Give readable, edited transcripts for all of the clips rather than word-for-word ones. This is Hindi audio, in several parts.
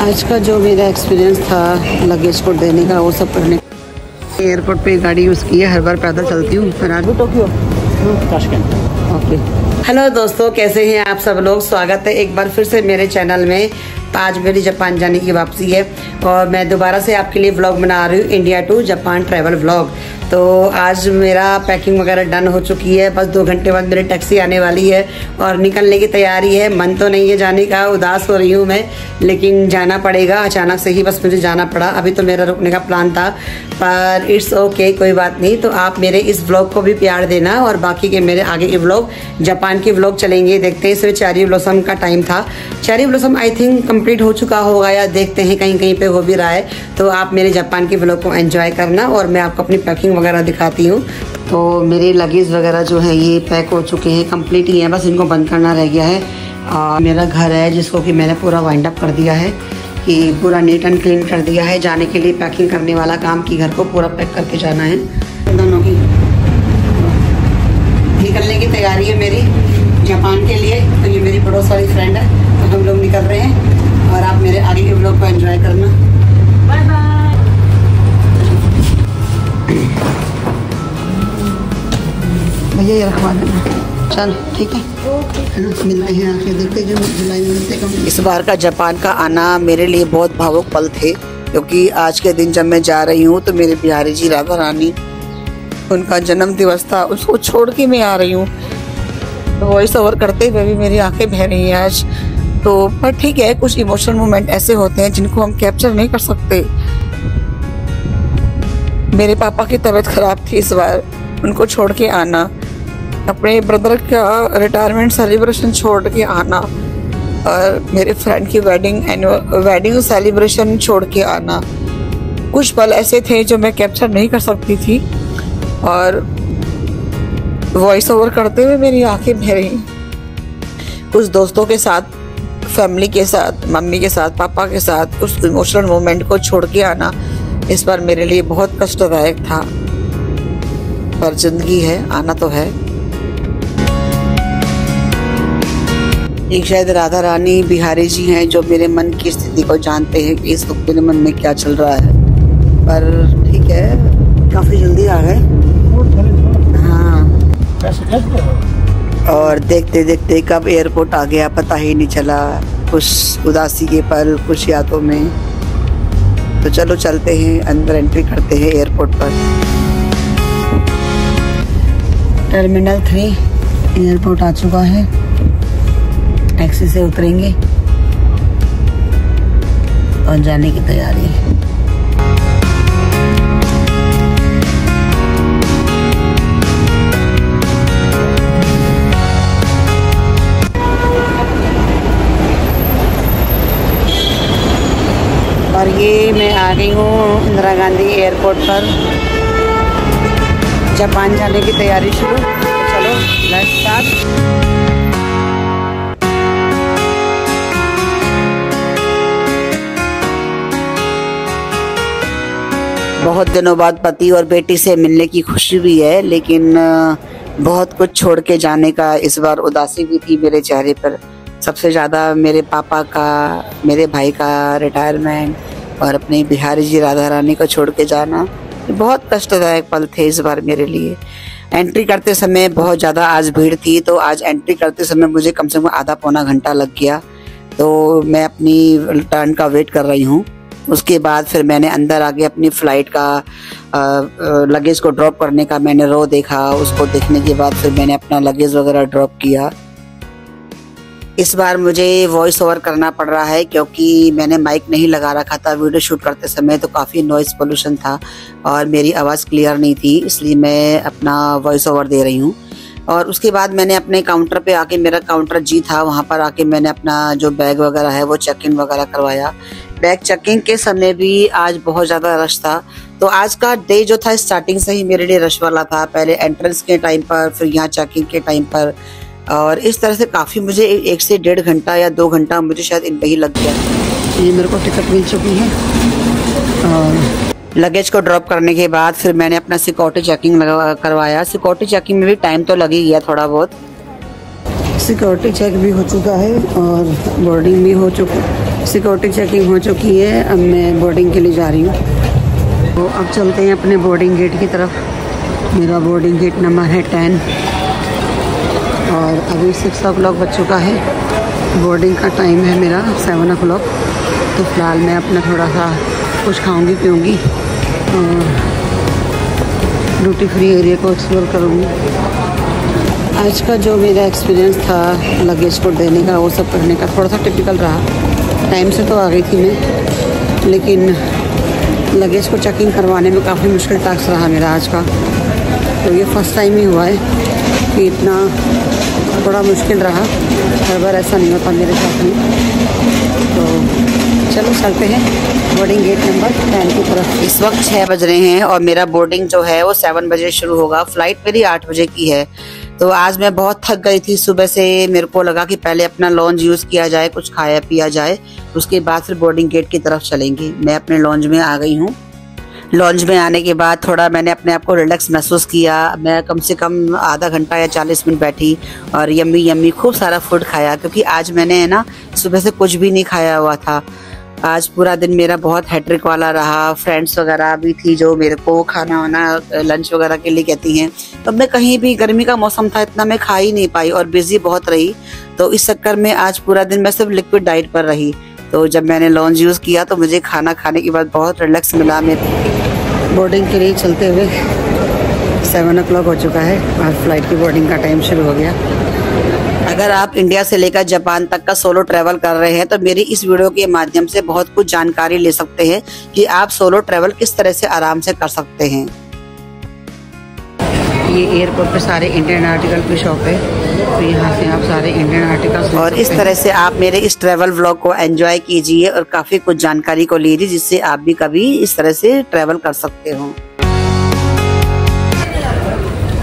आज का जो मेरा एक्सपीरियंस था लगेज को देने का वो सब करने का। एयरपोर्ट पे गाड़ी यूज़ की है, हर बार पैदल चलती हूँ। फिर आगे टोक्यो ताशकंद। ओके, हेलो दोस्तों, कैसे हैं आप सब लोग। स्वागत है एक बार फिर से मेरे चैनल में। आज मेरी जापान जाने की वापसी है और मैं दोबारा से आपके लिए व्लॉग बना रही हूँ, India to Japan travel vlog. तो आज मेरा पैकिंग वगैरह डन हो चुकी है, बस 2 घंटे बाद मेरी टैक्सी आने वाली है और निकलने की तैयारी है। मन तो नहीं है जाने का, उदास हो रही हूँ मैं, लेकिन जाना पड़ेगा। अचानक से ही बस मुझे जाना पड़ा। अभी तो मेरा रुकने का प्लान था, पर इट्स ओके, कोई बात नहीं। तो आप मेरे इस व्लॉग को भी प्यार देना और बाकी के मेरे आगे के व्लॉग, जापान के व्लॉग चलेंगे। देखते हैं, इसमें चेरी ब्लॉसम का टाइम था। Cherry blossom I think complete हो चुका होगा या देखते हैं, कहीं कहीं पे हो भी रहा है। तो आप मेरे जापान के व्लॉग को एंजॉय करना और मैं आपको अपनी पैकिंग वगैरह दिखाती हूँ। तो मेरे लगेज वगैरह जो है ये पैक हो चुके हैं, कंप्लीट ही है, बस इनको बंद करना रह गया है। मेरा घर है जिसको कि मैंने पूरा वाइंड अप कर दिया है, कि पूरा नीट एंड क्लीन कर दिया है। जाने के लिए पैकिंग करने वाला काम, की घर को पूरा पैक करके जाना है। दोनों की निकलने की तैयारी है मेरी जापान के लिए। तो ये मेरी पड़ोस वाली फ्रेंड है, तो हम लोग निकल रहे हैं और आप मेरे आगे के व्लॉग को एंजॉय करना। Bye bye. भैया ये रखवा देना, चल ठीक है। मिलते हैं आके, देखते जो जुलाई में मिलते कम। इस बार का जापान का आना मेरे लिए बहुत भावुक पल थे, क्योंकि आज के दिन जब मैं जा रही हूँ तो मेरे बिहारी जी राधा रानी, उनका जन्म दिवस था, उसको छोड़ के मैं आ रही हूँ। तो वॉइस ओवर करते हुए भी मेरी आंखें बह रही हैं आज। तो पर ठीक है, कुछ इमोशनल मोमेंट ऐसे होते हैं जिनको हम कैप्चर नहीं कर सकते। मेरे पापा की तबीयत खराब थी इस बार, उनको छोड़ के आना, अपने ब्रदर का रिटायरमेंट सेलिब्रेशन छोड़ के आना और मेरे फ्रेंड की वेडिंग सेलिब्रेशन छोड़ के आना, कुछ पल ऐसे थे जो मैं कैप्चर नहीं कर सकती थी। और वॉइस ओवर करते हुए मेरी आंखें बह रही। कुछ दोस्तों के साथ, फैमिली के साथ, मम्मी के साथ, पापा के साथ उस इमोशनल मोमेंट को छोड़ के आना इस बार मेरे लिए बहुत कष्टदायक था, पर जिंदगी है, आना तो है। एक शायद राधा रानी बिहारी जी हैं जो मेरे मन की स्थिति को जानते हैं कि इस वक्त मेरे मन में क्या चल रहा है। पर ठीक है, काफी जल्दी आ गए। हाँ, और देखते देखते कब एयरपोर्ट आ गया पता ही नहीं चला। कुछ उदासी के पल, कुछ यादों में। तो चलो चलते हैं, अंदर एंट्री करते हैं एयरपोर्ट पर। टर्मिनल 3 एयरपोर्ट आ चुका है। टैक्सी से उतरेंगे और जाने की तैयारी है। और ये मैं आ गई हूँ इंदिरा गांधी एयरपोर्ट पर। जापान जाने की तैयारी शुरू। चलो लेट्स स्टार्ट। बहुत दिनों बाद पति और बेटी से मिलने की खुशी भी है, लेकिन बहुत कुछ छोड़ के जाने का इस बार उदासी भी थी मेरे चेहरे पर। सबसे ज़्यादा मेरे पापा का, मेरे भाई का रिटायरमेंट और अपने बिहारी जी राधा रानी को छोड़ के जाना बहुत कष्टदायक पल थे इस बार मेरे लिए। एंट्री करते समय बहुत ज़्यादा आज भीड़ थी, तो आज एंट्री करते समय मुझे कम से कम आधा पौना घंटा लग गया। तो मैं अपनी टर्न का वेट कर रही हूँ। उसके बाद फिर मैंने अंदर आके अपनी फ़्लाइट का लगेज को ड्रॉप करने का मैंने रो देखा। उसको देखने के बाद फिर मैंने अपना लगेज वगैरह ड्रॉप किया। इस बार मुझे वॉइस ओवर करना पड़ रहा है क्योंकि मैंने माइक नहीं लगा रखा था वीडियो शूट करते समय, तो काफ़ी नॉइज़ पोल्यूशन था और मेरी आवाज़ क्लियर नहीं थी, इसलिए मैं अपना वॉइस ओवर दे रही हूँ। और उसके बाद मैंने अपने काउंटर पे आके, मेरा काउंटर जी था, वहाँ पर आके मैंने अपना जो बैग वगैरह है वो चेक इन वगैरह करवाया। बैग चेकिंग के समय भी आज बहुत ज़्यादा रश था। तो आज का डे जो था स्टार्टिंग से ही मेरे लिए रश वाला था, पहले एंट्रेंस के टाइम पर, फिर यहाँ चेकिंग के टाइम पर, और इस तरह से काफ़ी मुझे 1 से 1.5 घंटा या 2 घंटा मुझे शायद इनमें ही लग गया। ये मेरे को टिकट मिल चुकी है और लगेज को ड्रॉप करने के बाद फिर मैंने अपना सिक्योरिटी चेकिंग करवाया। सिक्योरिटी चेकिंग में भी टाइम तो लग ही गया थोड़ा बहुत। सिक्योरिटी चेक भी हो चुका है और बोर्डिंग भी हो चुकी, सिक्योरिटी चेकिंग हो चुकी है। अब मैं बोर्डिंग के लिए जा रही हूँ। तो अब चलते हैं अपने बोर्डिंग गेट की तरफ। मेरा बोर्डिंग गेट नंबर है 10 और अभी 6 o'clock बज चुका है। बोर्डिंग का टाइम है मेरा 7 o'clock। तो फ़िलहाल मैं अपना थोड़ा सा कुछ खाऊंगी पीऊँगी और ड्यूटी फ्री एरिया को एक्सप्लोर करूँगी। आज का जो मेरा एक्सपीरियंस था लगेज को देने का, वो सब करने का थोड़ा सा टिपिकल रहा। टाइम से तो आ गई थी मैं, लेकिन लगेज को चेकिंग करवाने में काफ़ी मुश्किल टास्क रहा मेरा आज का। तो ये फर्स्ट टाइम ही हुआ है कि इतना थोड़ा मुश्किल रहा। हर बार ऐसा नहीं होता मेरे साथ में। तो चलो चलते हैं बोर्डिंग गेट नंबर 10 की तरफ। इस वक्त 6 बज रहे हैं और मेरा बोर्डिंग जो है वो 7 बजे शुरू होगा। फ्लाइट मेरी 8 बजे की है। तो आज मैं बहुत थक गई थी सुबह से। मेरे को लगा कि पहले अपना लॉन्ज यूज़ किया जाए, कुछ खाया पिया जाए, उसके बाद फिर बोर्डिंग गेट की तरफ चलेंगे। मैं अपने लॉन्ज में आ गई हूँ। लॉन्ज में आने के बाद थोड़ा मैंने अपने आप को रिलैक्स महसूस किया। मैं कम से कम आधा घंटा या 40 मिनट बैठी और यम्मी खूब सारा फूड खाया, क्योंकि आज मैंने है ना सुबह से कुछ भी नहीं खाया हुआ था। आज पूरा दिन मेरा बहुत हैट्रिक वाला रहा। फ्रेंड्स वगैरह भी थी जो मेरे को खाना वाना लंच वगैरह के लिए कहती हैं। तो मैं कहीं भी, गर्मी का मौसम था, इतना मैं खा ही नहीं पाई और बिजी बहुत रही। तो इस चक्कर में आज पूरा दिन मैं सिर्फ लिक्विड डाइट पर रही। तो जब मैंने लॉन्ज यूज़ किया तो मुझे खाना खाने के बाद बहुत रिलैक्स मिला। मेरे बोर्डिंग के लिए चलते हुए 7 o'clock हो चुका है और फ्लाइट की बोर्डिंग का टाइम शुरू हो गया। अगर आप इंडिया से लेकर जापान तक का सोलो ट्रैवल कर रहे हैं तो मेरी इस वीडियो के माध्यम से बहुत कुछ जानकारी ले सकते हैं कि आप सोलो ट्रैवल किस तरह से आराम से कर सकते हैं। ये एयरपोर्ट पे सारे इंडियन आर्टिकल की शॉप है, तो यहाँ से आप सारे इंडियन आर्टिकल और इस तरह से आप मेरे इस ट्रैवल व्लॉग को एंजॉय कीजिए और काफी कुछ जानकारी को लीजिए, जिससे आप भी कभी इस तरह से ट्रैवल कर सकते हो।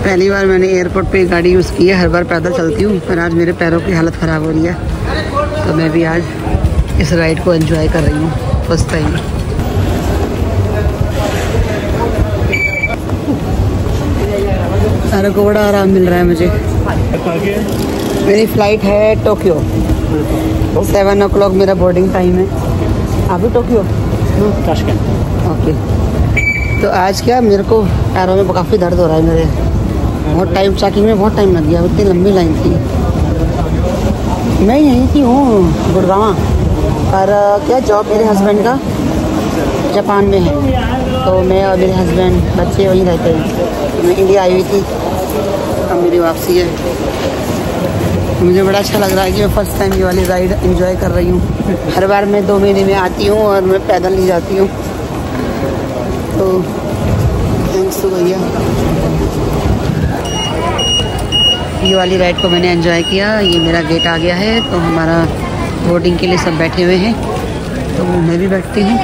पहली बार मैंने एयरपोर्ट पे गाड़ी यूज़ की है। हर बार पैदल चलती हूँ, पर आज मेरे पैरों की हालत ख़राब हो रही है, तो मैं भी आज इस राइड को एंजॉय कर रही हूँ फर्स्ट टाइम। सारों को बड़ा आराम मिल रहा है मुझे। मेरी फ़्लाइट है टोक्यो। 7 o'clock मेरा बोर्डिंग टाइम है। अभी टोक्यो ओके। तो आज क्या मेरे को पैरों में काफ़ी दर्द हो रहा है मेरे। बहुत टाइम चेकिंग में बहुत टाइम लग गया, इतनी लंबी लाइन थी। मैं यहीं की हूँ गुड़गांव, पर क्या जॉब मेरे हस्बैंड का जापान में है, तो मैं और मेरे हस्बैंड बच्चे वहीं रहते हैं। तो मैं इंडिया आई हुई थी, अब मेरी वापसी है। मुझे बड़ा अच्छा लग रहा है कि मैं फर्स्ट टाइम ये वाली राइड एंजॉय कर रही हूँ। हर बार मैं 2 महीने में आती हूँ और मैं पैदल नहीं जाती हूँ। तो थैंक्स तो भैया, ये वाली राइड को मैंने एंजॉय किया। ये मेरा गेट आ गया है, तो हमारा बोर्डिंग के लिए सब बैठे हुए हैं, तो मैं भी बैठती हूँ।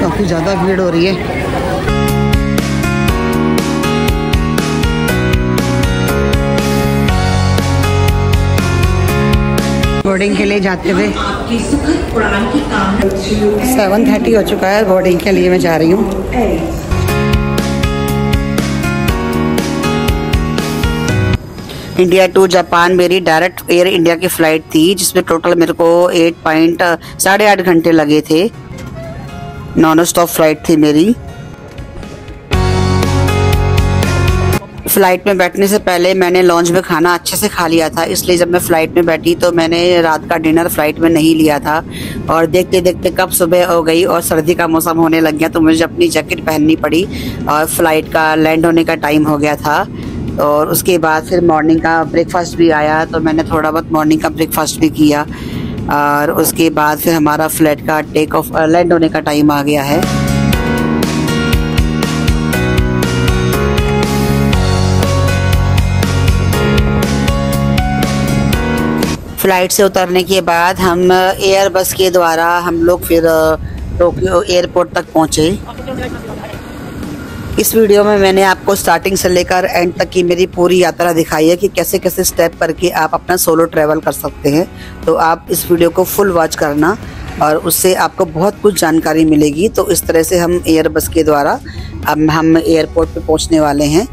काफ़ी ज़्यादा भीड़ हो रही है। बोर्डिंग के लिए जाते हुए 7:30 हो चुका है। बोर्डिंग के लिए मैं जा रही हूँ। इंडिया टू जापान मेरी डायरेक्ट एयर इंडिया की फ़्लाइट थी, जिसमें टोटल मेरे को 8.8 घंटे लगे थे। नॉन स्टॉप फ्लाइट थी मेरी। फ़्लाइट में बैठने से पहले मैंने लॉन्ज में खाना अच्छे से खा लिया था, इसलिए जब मैं फ़्लाइट में बैठी तो मैंने रात का डिनर फ़्लाइट में नहीं लिया था। और देखते देखते कब सुबह हो गई और सर्दी का मौसम होने लग गया, तो मुझे अपनी जैकेट पहननी पड़ी और फ़्लाइट का लैंड होने का टाइम हो गया था। और उसके बाद फिर मॉर्निंग का ब्रेकफास्ट भी आया, तो मैंने थोड़ा बहुत मॉर्निंग का ब्रेकफास्ट भी किया। और उसके बाद फिर हमारा फ्लाइट का टेक ऑफ लैंड होने का टाइम आ गया है। फ्लाइट से उतरने के बाद हम एयर बस के द्वारा हम लोग फिर टोक्यो एयरपोर्ट तक पहुँचे। इस वीडियो में मैंने आपको स्टार्टिंग से लेकर एंड तक की मेरी पूरी यात्रा दिखाई है कि कैसे कैसे स्टेप करके आप अपना सोलो ट्रैवल कर सकते हैं। तो आप इस वीडियो को फुल वॉच करना और उससे आपको बहुत कुछ जानकारी मिलेगी। तो इस तरह से हम एयर बस के द्वारा अब हम एयरपोर्ट पे पहुंचने वाले हैं।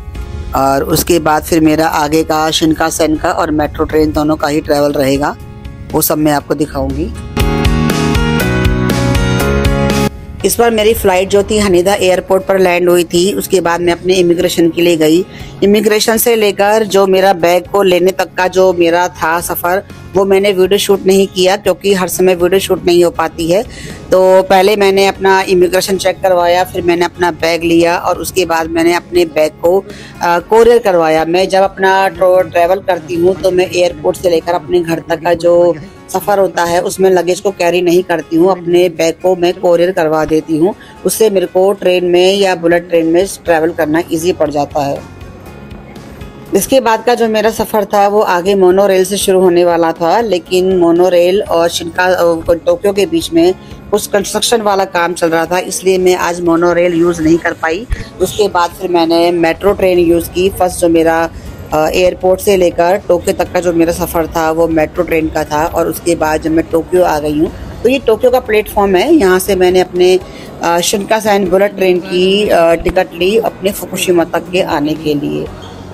और उसके बाद फिर मेरा आगे का शिनकानसेन का और मेट्रो ट्रेन दोनों का ही ट्रैवल रहेगा, वो सब मैं आपको दिखाऊंगी। इस बार मेरी फ़्लाइट जो थी हनीदा एयरपोर्ट पर लैंड हुई थी। उसके बाद मैं अपने इमिग्रेशन के लिए गई। इमिग्रेशन से लेकर जो मेरा बैग को लेने तक का जो मेरा था सफ़र, वो मैंने वीडियो शूट नहीं किया क्योंकि हर समय वीडियो शूट नहीं हो पाती है। तो पहले मैंने अपना इमिग्रेशन चेक करवाया, फिर मैंने अपना बैग लिया और उसके बाद मैंने अपने बैग को कोरियर करवाया। मैं जब अपना ट्रैवल करती हूँ तो मैं एयरपोर्ट से लेकर अपने घर तक का जो सफ़र होता है उसमें लगेज को कैरी नहीं करती हूँ, अपने बैग को मैं कोरियर करवा देती हूँ। उससे मेरे को ट्रेन में या बुलेट ट्रेन में ट्रैवल करना इजी पड़ जाता है। इसके बाद का जो मेरा सफ़र था वो आगे मोनो रेल से शुरू होने वाला था, लेकिन मोनो रेल और टोक्यो के बीच में कुछ कंस्ट्रक्शन वाला काम चल रहा था, इसलिए मैं आज मोनो रेल यूज़ नहीं कर पाई। उसके बाद फिर मैंने मेट्रो ट्रेन यूज़ की। फर्स्ट जो मेरा एयरपोर्ट से लेकर टोक्यो तक का जो मेरा सफ़र था वो मेट्रो ट्रेन का था, और उसके बाद जब मैं टोक्यो आ गई हूँ तो ये टोक्यो का प्लेटफॉर्म है। यहाँ से मैंने अपने शिनकानसेन बुलेट ट्रेन की टिकट ली अपने फुकुशिमा तक के आने के लिए।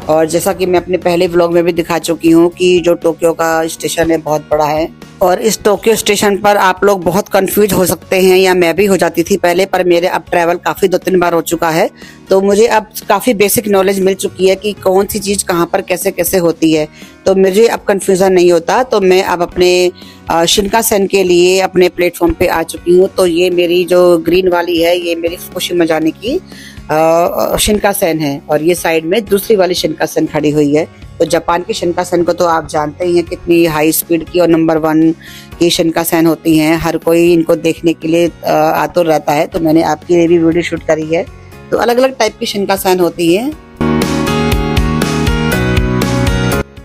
और जैसा कि मैं अपने पहले व्लॉग में भी दिखा चुकी हूँ कि जो टोक्यो का स्टेशन है बहुत बड़ा है, और इस टोक्यो स्टेशन पर आप लोग बहुत कंफ्यूज हो सकते हैं, या मैं भी हो जाती थी पहले, पर मेरे अब ट्रैवल काफ़ी 2-3 बार हो चुका है तो मुझे अब काफ़ी बेसिक नॉलेज मिल चुकी है कि कौन सी चीज़ कहाँ पर कैसे कैसे होती है, तो मुझे अब कंफ्यूजन नहीं होता। तो मैं अब अपने शिनकानसेन के लिए अपने प्लेटफॉर्म पे आ चुकी हूँ। तो ये मेरी जो ग्रीन वाली है ये मेरी फुकुशिमा जाने की शिनकानसेन है, और ये साइड में दूसरी वाली शिनकानसेन खड़ी हुई है। तो जापान की शिनकानसेन को तो आप जानते ही हैं कितनी हाई स्पीड की और नंबर 1 की शिनकानसेन होती हैं। हर कोई इनको देखने के लिए आतुर रहता है, तो मैंने आपके लिए भी वीडियो शूट करी है। तो अलग अलग टाइप की शिनकानसेन होती है।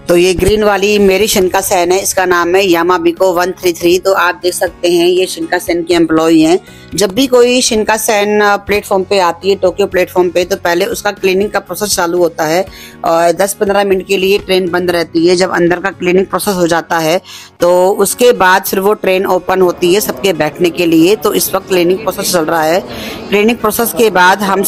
तो ये ग्रीन वाली मेरी शिनकानसेन है, इसका नाम है यामाबिको 133। तो आप देख सकते हैं ये शिनकानसेन के एम्प्लॉई हैं। जब भी कोई शिनकानसेन प्लेटफॉर्म पे आती है टोक्यो प्लेटफॉर्म पे, तो पहले उसका क्लीनिंग का प्रोसेस चालू होता है और 10-15 मिनट के लिए ट्रेन बंद रहती है। जब अंदर का क्लीनिंग प्रोसेस हो जाता है तो उसके बाद फिर वो ट्रेन ओपन होती है सबके बैठने के लिए। तो इस वक्त क्लीनिंग प्रोसेस चल रहा है। क्लीनिंग प्रोसेस के बाद हम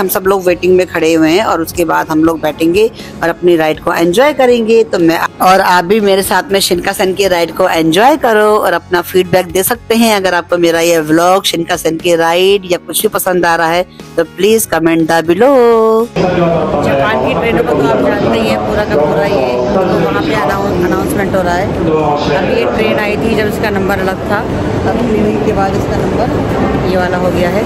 सब लोग वेटिंग में खड़े हुए हैं, और उसके बाद हम लोग बैठेंगे और अपनी राइड को एंजॉय करेंगे। तो मैं और आप भी मेरे साथ में शिनकानसेन की राइड को एंजॉय करो और अपना फीडबैक दे सकते हैं। अगर आपको मेरा ये व्लॉग शिनकानसेन की राइड या कुछ भी पसंद आ रहा है तो please comment the below. Japan की ट्रेनों को तो आप जानते ही हैं, पूरा का पूरा ये वहाँ पे अनाउंसमेंट हो रहा है। अब ये ट्रेन आई थी जब इसका नंबर अलग था, अब क्लीनिंग के बाद इसका नंबर ये वाला हो गया है,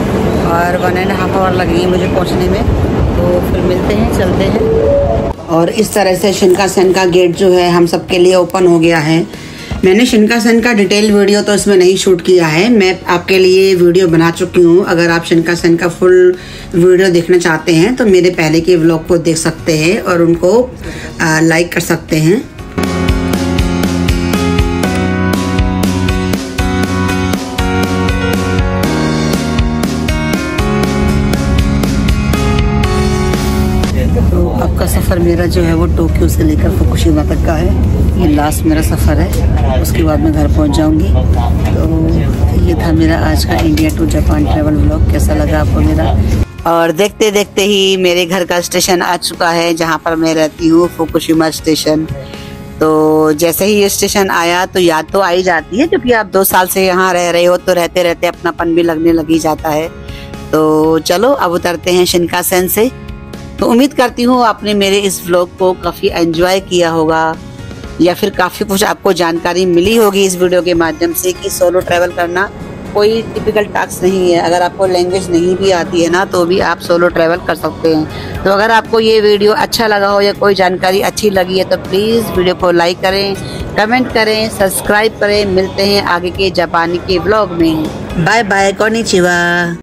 और 1.5 आवर लगेगी मुझे पहुँचने में। तो फिर मिलते हैं, चलते हैं। और इस तरह से शिनकानसेन का गेट जो है हम सबके लिए ओपन हो गया है। मैंने शिनकानसेन का डिटेल वीडियो तो इसमें नहीं शूट किया है, मैं आपके लिए वीडियो बना चुकी हूँ। अगर आप शिनकानसेन का फुल वीडियो देखना चाहते हैं तो मेरे पहले के व्लॉग को देख सकते हैं और उनको लाइक कर सकते हैं। आपका सफ़र मेरा जो है वो टोक्यो से लेकर फुकुशिमा तक का है। ये लास्ट मेरा सफ़र है, उसके बाद मैं घर पहुंच जाऊंगी। तो ये था मेरा आज का India to Japan travel vlog. कैसा लगा आपको मेरा? और देखते देखते ही मेरे घर का स्टेशन आ चुका है जहां पर मैं रहती हूँ, फुकुशिमा स्टेशन। तो जैसे ही ये स्टेशन आया तो याद तो आई जाती है, क्योंकि आप 2 साल से यहाँ रह रहे हो तो रहते रहते अपनापन भी लगने लगी जाता है। तो चलो अब उतरते हैं शिनकानसेन से। तो उम्मीद करती हूँ आपने मेरे इस व्लॉग को काफ़ी एंजॉय किया होगा, या फिर काफ़ी कुछ आपको जानकारी मिली होगी इस वीडियो के माध्यम से कि सोलो ट्रैवल करना कोई टिपिकल टास्क नहीं है। अगर आपको लैंग्वेज नहीं भी आती है ना तो भी आप सोलो ट्रैवल कर सकते हैं। तो अगर आपको ये वीडियो अच्छा लगा हो या कोई जानकारी अच्छी लगी है तो प्लीज़ वीडियो को लाइक करें, कमेंट करें, सब्सक्राइब करें। मिलते हैं आगे के जापानी के व्लॉग में। Bye bye, konnichiwa.